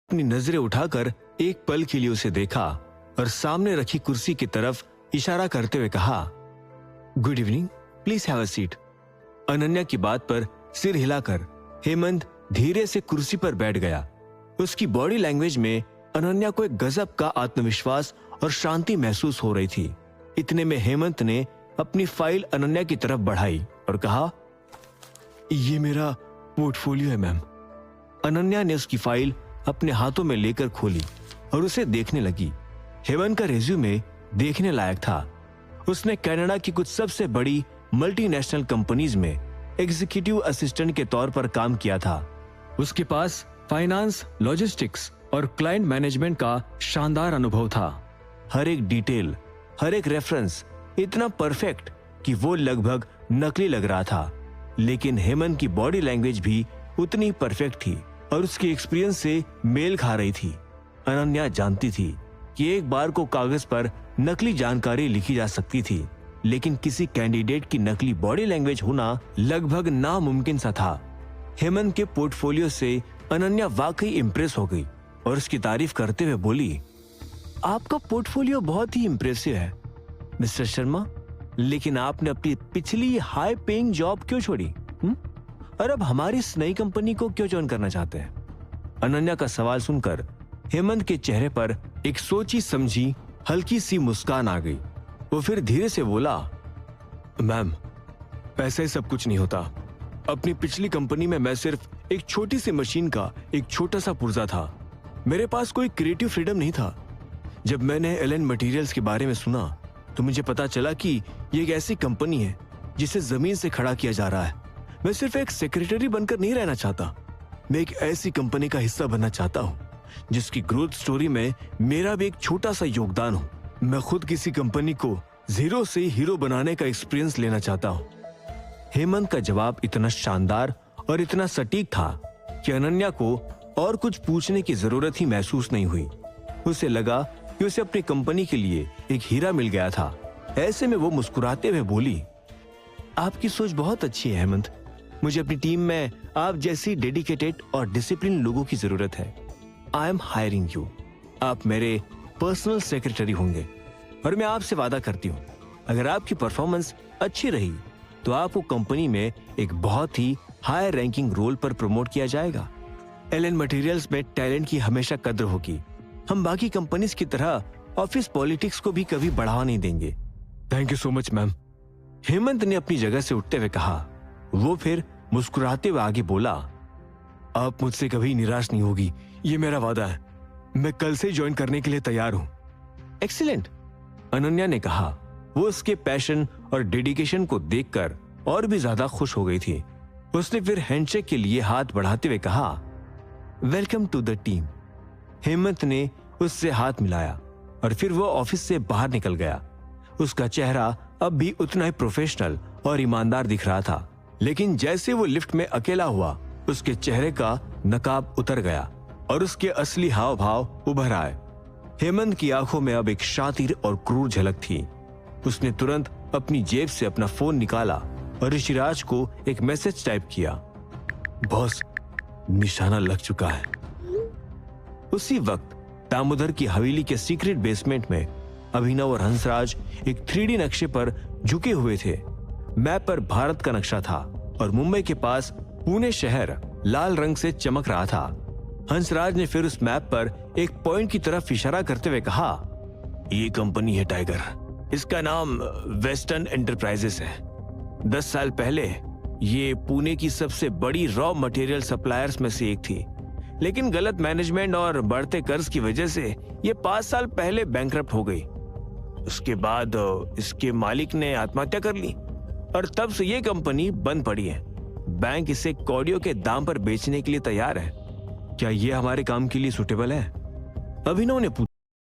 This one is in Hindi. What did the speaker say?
अपनी नजरें उठाकर एक पल के लिए उसे देखा और सामने रखी कुर्सी की तरफ इशारा करते हुए कहा, good evening, please have a seat. Ananya की बात पर सिर हिलाकर हेमंत धीरे से कुर्सी पर बैठ गया। उसकी बॉडी लैंग्वेज में अनन्या को एक गजब का आत्मविश्वास और शांति महसूस हो रही थी। इतने में हेमंत ने अपनी फाइल अनन्या की तरफ बढ़ाई और कहा, ये मेरा पोर्टफोलियो है मैम। अनन्या ने उसकी फाइल अपने हाथों में लेकर खोली और उसे देखने लगी। हेमंत का रिज्यूमे देखने लायक था। उसने कनाडा की कुछ सबसे बड़ी मल्टीनेशनल कंपनीज में एग्जीक्यूटिव असिस्टेंट के तौर पर काम किया था। उसके पास फाइनेंस, लॉजिस्टिक्स और क्लाइंट मैनेजमेंट का शानदार अनुभव था। हर एक डिटेल, हर एक रेफरेंस इतना परफेक्ट कि वो लगभग नकली लग रहा था। लेकिन हेमंत की बॉडी लैंग्वेज भी उतनी परफेक्ट थी और उसके एक्सपीरियंस से मेल खा रही थी। अनन्या जानती थी कि एक बार को कागज पर नकली जानकारी लिखी जा सकती थी, लेकिन किसी कैंडिडेट की नकली बॉडी लैंग्वेज होना लगभग नामुमकिन सा था। हेमंत के पोर्टफोलियो से अनन्या वाकई इंप्रेस हो गई और उसकी तारीफ करते हुए बोली, आपका पोर्टफोलियो बहुत ही इंप्रेसिव है मिस्टर शर्मा, लेकिन आपने अपनी पिछली हाई पेइंग जॉब क्यों छोड़ी और अब हमारी इस नई कंपनी को क्यों ज्वाइन करना चाहते हैं? अनन्या का सवाल सुनकर हेमंत के चेहरे पर एक सोची समझी हल्की सी मुस्कान आ गई। वो फिर धीरे से बोला, मैम, पैसे सब कुछ नहीं होता। अपनी पिछली कंपनी में मैं सिर्फ एक छोटी सी मशीन का एक छोटा सा पुर्जा था। मेरे पास कोई क्रिएटिव फ्रीडम नहीं था। जब मैंने एलन मटेरियल्स के बारे में सुना तो मुझे पता चला कि ये एक ऐसी कंपनी है जिसे जमीन से खड़ा किया जा रहा है। मैं सिर्फ एक सेक्रेटरी बनकर नहीं रहना चाहता। मैं एक ऐसी कंपनी का हिस्सा बनना चाहता हूँ जिसकी ग्रोथ स्टोरी में मेरा भी एक छोटा सा योगदान हो। मैं खुद किसी कंपनी को जीरो से हीरो बनाने का एक्सपीरियंस लेना चाहता हूँ। हेमंत का जवाब इतना शानदार और इतना सटीक था कि अनन्या को और कुछ पूछने की जरूरत ही महसूस नहीं हुई। उसे लगा कि उसे अपनी कंपनी के लिए एक हीरा मिल गया था। ऐसे में वो मुस्कुराते हुए बोली, आपकी सोच बहुत अच्छी है हेमंत। मुझे अपनी टीम में आप जैसी डेडिकेटेड और डिसिप्लिन लोगों की जरूरत है। I am hiring you. आप मेरे पर्सनल सेक्रेटरी होंगे और मैं आपसे वादा करती हूँ, अगर आपकी परफॉर्मेंस अच्छी रही तो आपको कंपनी में एक बहुत ही हाई रैंकिंग रोल पर प्रमोट किया जाएगा। एलन मटेरियल्स में टैलेंट की हमेशा कद्र होगी। हम बाकी कंपनीज की तरह ऑफिस पॉलिटिक्स को भी कभी बढ़ावा नहीं देंगे। Thank you so much ma'am. Hemant ने अपनी जगह से उठते हुए कहा। वो फिर मुस्कुराते हुए आगे बोला, आप मुझसे कभी निराश नहीं होगी, ये मेरा वादा है। मैं कल से ज्वाइन करने के लिए तैयार हूँ। एक्सीलेंट, अनन्या ने कहा। वो उसके पैशन और डेडिकेशन को देखकर और भी ज्यादा खुश हो गई थी। उसने फिर हैंडशेक के लिए हाथ बढ़ाते हुए कहा, welcome to the team. Hemant ने उससे हाथ मिलाया और फिर वो ऑफिस से बाहर निकल गया। उसका चेहरा अब भी उतना ही प्रोफेशनल और ईमानदार दिख रहा था, लेकिन जैसे वो लिफ्ट में अकेला हुआ, उसके चेहरे का नकाब उतर गया और उसके असली हाव भाव उभर आए। हेमंत की आंखों में अब एक शातिर और क्रूर झलक थी। उसने तुरंत अपनी जेब से अपना फोन निकाला और ऋषिराज को एक मैसेज टाइप किया, बॉस, निशाना लग चुका है। उसी वक्त दामोदर की हवेली के सीक्रेट बेसमेंट में अभिनव और हंसराज एक 3D नक्शे पर झुके हुए थे। मैप पर भारत का नक्शा था और मुंबई के पास पुणे शहर लाल रंग से चमक रहा था। हंसराज ने फिर उस मैप पर एक पॉइंट की तरफ इशारा करते हुए कहा, ये कंपनी है टाइगर। इसका नाम वेस्टर्न एंटरप्राइजेस है। 10 साल पहले ये पुणे की सबसे बड़ी रॉ मटेरियल सप्लायर्स में से एक थी, लेकिन गलत मैनेजमेंट और बढ़ते कर्ज की वजह से ये 5 साल पहले बैंकरप्ट हो गई। उसके बाद इसके मालिक ने आत्महत्या कर ली और तब से ये कंपनी बंद पड़ी है। बैंक इसे कौड़ियों के दाम पर बेचने के लिए तैयार है। क्या ये हमारे काम के लिए सुटेबल है? अभिनव ने पूछा।